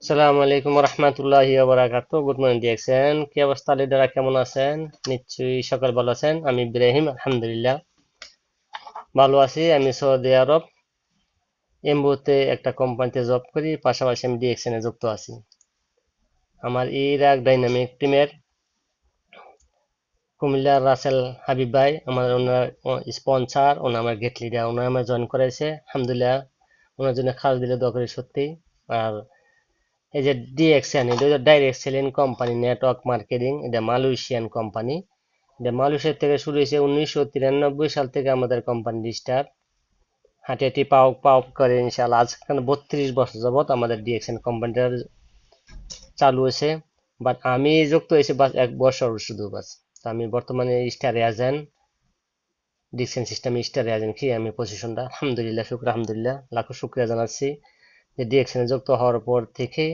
আসসালামু আলাইকুম রহমতুল্লাহি ওয়া বারাকাতুহু। গুড মর্নিং দেখছেন, কি অবস্থা লিডাররা, কেমন আছেন? নিশ্চয়ই সকাল ভালো আছেন। আমি ইব্রাহিম, আলহামদুলিল্লাহ ভালো আছি। আমি সৌদি আরব এমবুতে একটা কোম্পানিতে জব করি, পাশাপাশি আমি ডিএক্সএন এ যুক্ত আছি। আমার ইরাক ডাইনামিক টিমের কুমিল্লার রাসেল হাবিব ভাই আমার ওনার স্পন্সর, ওনার আমার গেট লিডার, ওনার আমার জয়েন করেছে। আলহামদুলিল্লাহ, ওনার জন্য খাস দিলে দোয়া করি সত্যি। আর এই যে ডিএক্সএন, এটা direct selling company, network marketing, এটা মালয়েশিয়ান কোম্পানি। এটা মালয়েশিয়া থেকে শুরু হয়েছে 1993 সাল থেকে আমাদের কোম্পানি স্টার্ট। হাঁটি হাঁটি পাও পাও করে ইনশাআল্লাহ আজ 32 বছর যাবত আমাদের ডিএক্সএন কোম্পানিটা চালু হয়েছে। বাট আমি যুক্ত হয়েছি বাস 1 বছর শুধু, বাস। তো আমি বর্তমানে star agent, DXN system star agent কি আমি পজিশনটা। আলহামদুলিল্লাহ, আলহামদুলিল্লাহ লাখো শুক্রিয়া জানাচ্ছি যে ডিএক্সএন যুক্ত হওয়ার পর থেকে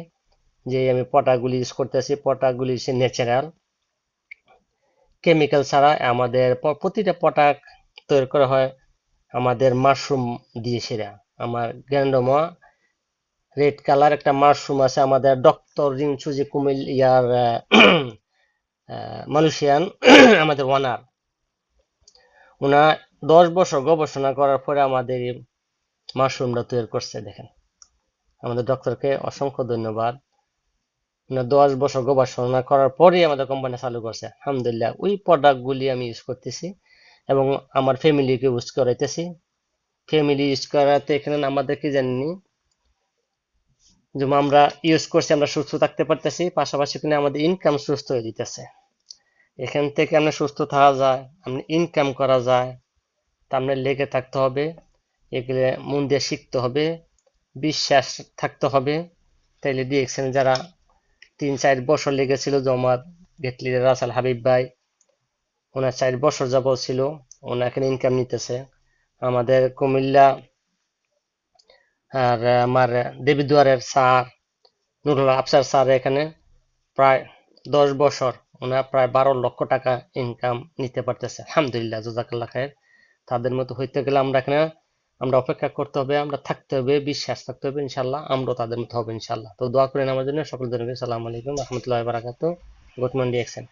যে আমি পটাগুলি ইউজ করতেছি, পটাগুলি হচ্ছে ন্যাচারাল, কেমিক্যাল ছাড়া। আমাদের প্রতিটা পটাক তৈরি করা হয় আমাদের মাশরুম দিয়ে। সেরা আমার গ্যান্ডমা রেড কালার একটা মাশরুম আছে আমাদের ডক্টর রিংচু, যে কুমিল ইয়ার মালয়েশিয়ান আমাদের ওনার, ওনা 10 বছর গবেষণা করার পরে আমাদের এই মাশরুমটা তৈরি করছে। দেখেন, আমাদের ডক্টরকে অসংখ্য ধন্যবাদ। 10 বছর গবেষণা করার পরেই আমাদের কোম্পানি চালু করছে। আলহামদুলিল্লাহ, ওই প্রোডাক্টগুলি আমি ইউজ করতেছি এবং আমার ফ্যামিলিকে ইউজ করাইতেছি। ফ্যামিলি ইউজ করাতে এখানে আমাদের কি জানি, যেমন আমরা ইউজ করছি, আমরা সুস্থ থাকতে পারতেছি, পাশাপাশি কিন্তু আমাদের ইনকাম সুস্থ হয়ে দিতেছে। এখান থেকে আমরা সুস্থ থাকা যায়, আমরা ইনকাম করা যায়। তা আমরা লেগে থাকতে হবে, এগুলো মন দিয়ে শিখতে হবে, বিশ্বাস থাকতে হবে। তাইলে ডিএক্সএন যারা 3-4 বছর লেগেছিল, যে আমার গেট লিডার রাসেল হাবিব ভাই, ওনার 4 বছর যাবত ছিল, ওনার এখানে ইনকাম নিতেছে। আমাদের কুমিল্লা আর আমার দেবিদ্বারের স্যার নুরুল আফসার স্যার এখানে প্রায় 10 বছর, ওনার প্রায় 12 লক্ষ টাকা ইনকাম নিতে পারতেছে। আলহামদুলিল্লাহ, জাযাকাল্লাহ খায়ের। তাদের মতো হইতে গেলে আমরা এখানে আমরা অপেক্ষা করতে হবে, আমরা থাকতে হবে, বিশ্বাস থাকতে হবে। ইনশাল্লাহ আমরাও তাদের মতো হবে ইনশাল্লাহ। তো দোয়া করেন আমার জন্য, সকল জনকে। সালাম আলাইকুম রহমতুল্লাহ বারাকাতু। Good morning DXN.